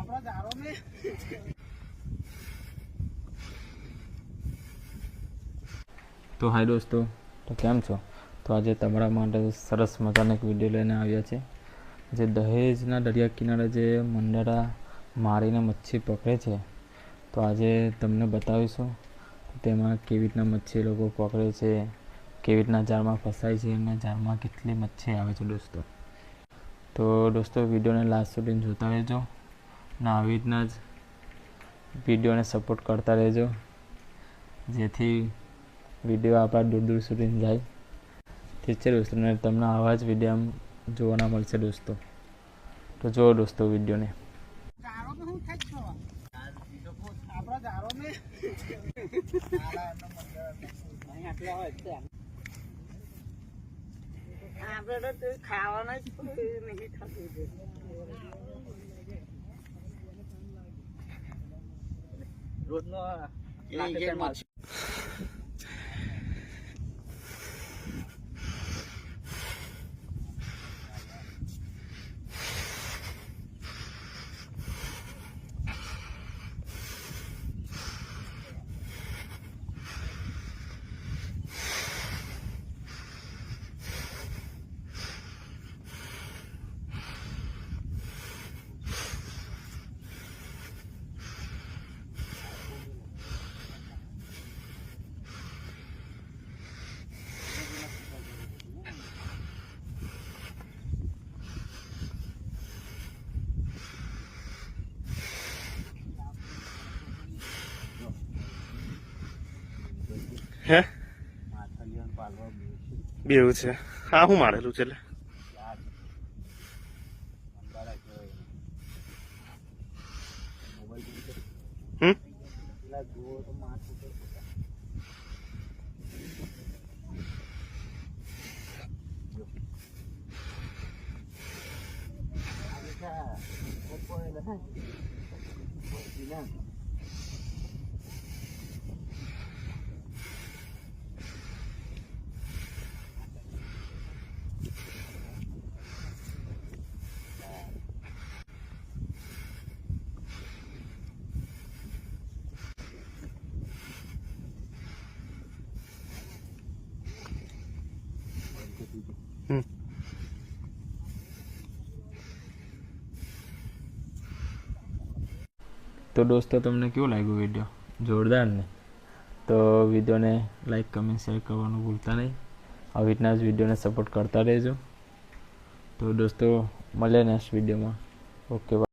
તો હાય દોસ્તો, તો કેમ છો? તો આજે તમારા માટે સરસ મજાનો એક વિડીયો લઈને આવ્યા છે. જે દહેજના દરિયા કિનારે જે મંડારા મારીને મચ્છી પકડે છે, તો આજે તમને બતાવીશું તેમાં કેવી રીતના મચ્છી લોકો પકડે છે, કેવી રીતના જાળમાં ફસાય છે અને જાળમાં કેટલી મચ્છી આવે છે દોસ્તો. તો દોસ્તો વિડીયોને લાસ્ટ સુધી જોતા રહેજો અને આવી રીતના જ વિડીયોને સપોર્ટ કરતા રહેજો, જેથી વિડીયો આપણા દૂર દૂર સુધી જાય. ઠીક છે દોસ્તો, અને તમને આવા જ વિડીયો જોવાના મળશે દોસ્તો. તો જુઓ દોસ્તો વિડીયોને. હે બેવું છે. હા, હું મારેલું છે એટલે તો દોસ્તો તમને કેવું લાગ્યું વિડીયો? જોરદાર ને? તો વિડીયોને લાઈક, કમેન્ટ, શેર કરવાનું ભૂલતા નહીં. આવી રીતના જ વિડીયોને સપોર્ટ કરતા રહેજો. તો દોસ્તો મળીએ નેક્સ્ટ વિડીયોમાં. ઓકે.